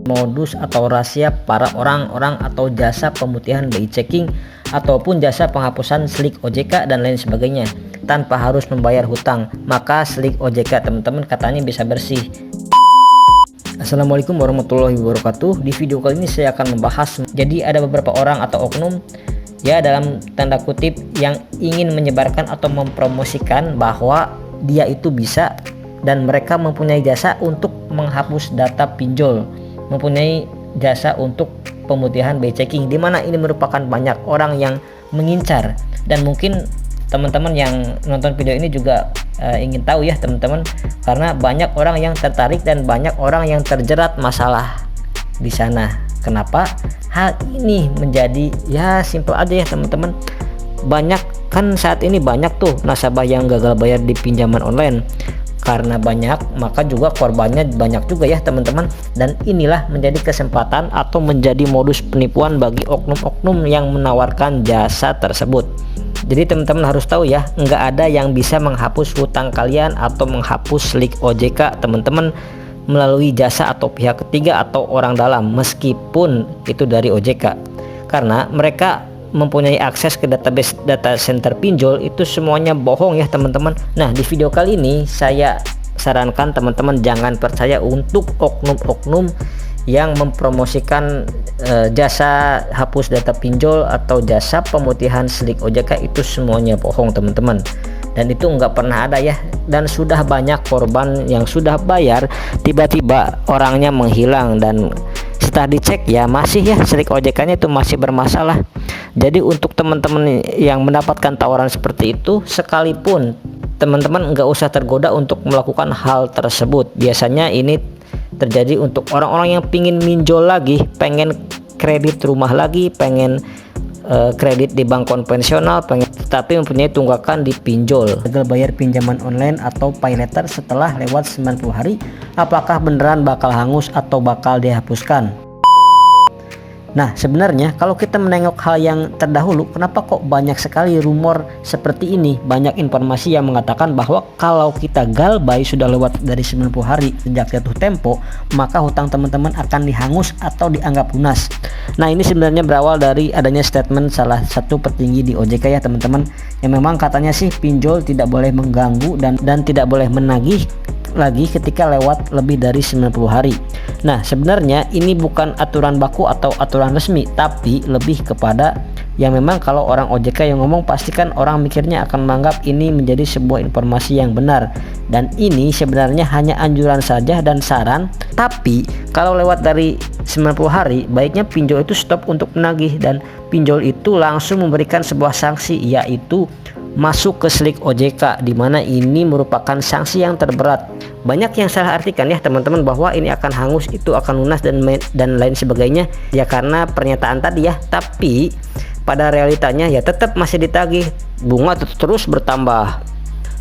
modus atau rahasia para orang-orang atau jasa pemutihan BI checking ataupun jasa penghapusan slik OJK dan lain sebagainya tanpa harus membayar hutang, maka slik OJK teman-teman katanya bisa bersih. Assalamualaikum warahmatullahi wabarakatuh. Di video kali ini saya akan membahas, jadi ada beberapa orang atau oknum ya dalam tanda kutip yang ingin menyebarkan atau mempromosikan bahwa dia itu bisa dan mereka mempunyai jasa untuk menghapus data pinjol, mempunyai jasa untuk pemutihan BI checking, di mana ini merupakan banyak orang yang mengincar. Dan mungkin teman-teman yang nonton video ini juga ingin tahu ya teman-teman, karena banyak orang yang tertarik dan banyak orang yang terjerat masalah di sana. Kenapa hal ini menjadi ya simple aja ya teman-teman, banyak kan saat ini banyak tuh nasabah yang gagal bayar di pinjaman online. Karena banyak, maka juga korbannya banyak juga ya teman-teman. Dan inilah menjadi kesempatan atau menjadi modus penipuan bagi oknum-oknum yang menawarkan jasa tersebut. Jadi teman-teman harus tahu ya, nggak ada yang bisa menghapus hutang kalian atau menghapus slik OJK teman-teman melalui jasa atau pihak ketiga atau orang dalam, meskipun itu dari OJK. Karena mereka mempunyai akses ke database data center pinjol, itu semuanya bohong ya teman-teman. Nah, di video kali ini saya sarankan teman-teman jangan percaya untuk oknum-oknum yang mempromosikan jasa hapus data pinjol atau jasa pemutihan slik OJK. Itu semuanya bohong teman-teman, dan itu nggak pernah ada ya. Dan sudah banyak korban yang sudah bayar tiba-tiba orangnya menghilang, dan setelah dicek ya masih ya slik OJK-nya itu masih bermasalah. Jadi untuk teman-teman yang mendapatkan tawaran seperti itu, sekalipun teman-teman nggak usah tergoda untuk melakukan hal tersebut. Biasanya ini terjadi untuk orang-orang yang pingin minjol lagi, pengen kredit rumah lagi, pengen kredit di bank konvensional, tapi mempunyai tunggakan di pinjol. Gagal bayar pinjaman online atau pay letter setelah lewat 90 hari, apakah beneran bakal hangus atau bakal dihapuskan? Nah, sebenarnya kalau kita menengok hal yang terdahulu, kenapa kok banyak sekali rumor seperti ini? Banyak informasi yang mengatakan bahwa kalau kita galbay sudah lewat dari 90 hari sejak jatuh tempo, maka hutang teman-teman akan dihangus atau dianggap lunas. Nah, ini sebenarnya berawal dari adanya statement salah satu petinggi di OJK ya teman-teman, yang memang katanya sih pinjol tidak boleh mengganggu dan tidak boleh menagih lagi ketika lewat lebih dari 90 hari. Nah, sebenarnya ini bukan aturan baku atau aturan resmi, tapi lebih kepada yang memang kalau orang OJK yang ngomong, pastikan orang mikirnya akan menganggap ini menjadi sebuah informasi yang benar. Dan ini sebenarnya hanya anjuran saja dan saran, tapi kalau lewat dari 90 hari baiknya pinjol itu stop untuk menagih, dan pinjol itu langsung memberikan sebuah sanksi, yaitu masuk ke slik OJK, di mana ini merupakan sanksi yang terberat. Banyak yang salah artikan ya teman-teman bahwa ini akan hangus, itu akan lunas dan lain sebagainya ya, karena pernyataan tadi ya. Tapi pada realitanya ya tetap masih ditagih, bunga terus bertambah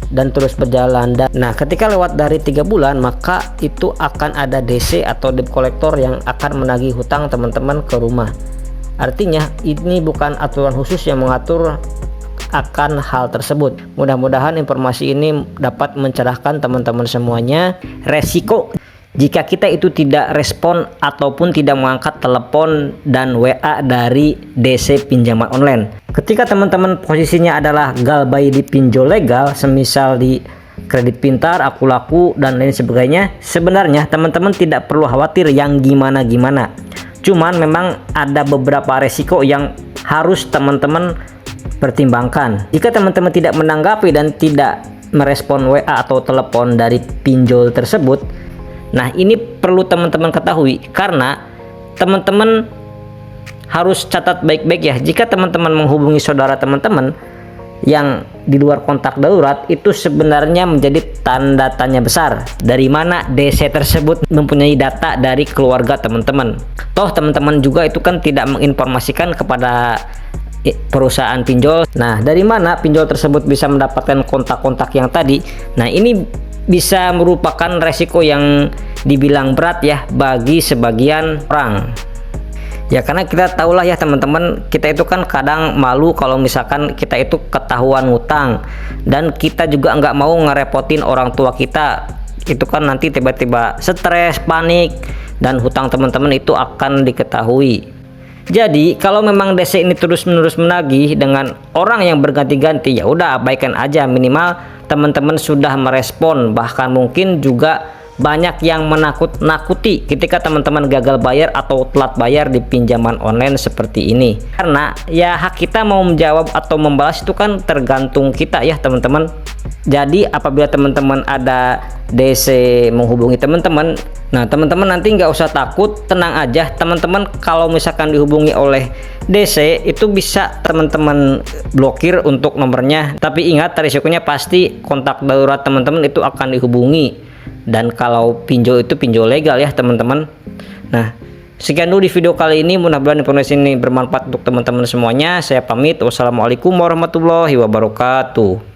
dan terus berjalan. Nah, ketika lewat dari 3 bulan, maka itu akan ada DC atau debt collector yang akan menagih hutang teman-teman ke rumah. Artinya ini bukan aturan khusus yang mengatur akan hal tersebut. Mudah-mudahan informasi ini dapat mencerahkan teman-teman semuanya. Resiko jika kita itu tidak respon ataupun tidak mengangkat telepon dan WA dari DC pinjaman online. Ketika teman-teman posisinya adalah galbay di pinjol legal, semisal di Kredit Pintar, Aku Laku dan lain sebagainya, sebenarnya teman-teman tidak perlu khawatir yang gimana-gimana. Cuman memang ada beberapa resiko yang harus teman-teman pertimbangkan. Jika teman-teman tidak menanggapi dan tidak merespon WA atau telepon dari pinjol tersebut, nah ini perlu teman-teman ketahui, karena teman-teman harus catat baik-baik ya. Jika teman-teman menghubungi saudara teman-teman yang di luar kontak darurat, itu sebenarnya menjadi tanda tanya besar. Dari mana DC tersebut mempunyai data dari keluarga teman-teman? Toh teman-teman juga itu kan tidak menginformasikan kepada perusahaan pinjol. Nah, dari mana pinjol tersebut bisa mendapatkan kontak-kontak yang tadi? Nah, ini bisa merupakan resiko yang dibilang berat ya bagi sebagian orang. Ya karena kita tahulah ya teman-teman, kita itu kan kadang malu kalau misalkan kita itu ketahuan ngutang, dan kita juga nggak mau ngerepotin orang tua kita. Itu kan nanti tiba-tiba stres, panik, dan hutang teman-teman itu akan diketahui. Jadi kalau memang DC ini terus-menerus menagih dengan orang yang berganti-ganti, ya udah abaikan aja, minimal teman-teman sudah merespon. Bahkan mungkin juga banyak yang menakut-nakuti ketika teman-teman gagal bayar atau telat bayar di pinjaman online seperti ini. Karena ya hak kita mau menjawab atau membalas itu kan tergantung kita ya teman-teman. Jadi apabila teman-teman ada DC menghubungi teman-teman, nah teman-teman nanti nggak usah takut, tenang aja teman-teman. Kalau misalkan dihubungi oleh DC itu bisa teman-teman blokir untuk nomornya, tapi ingat risikonya pasti kontak darurat teman-teman itu akan dihubungi. Dan kalau pinjol itu pinjol legal ya teman-teman. Nah, sekian dulu di video kali ini, mudah-mudahan informasi ini bermanfaat untuk teman-teman semuanya. Saya pamit, wassalamualaikum warahmatullahi wabarakatuh.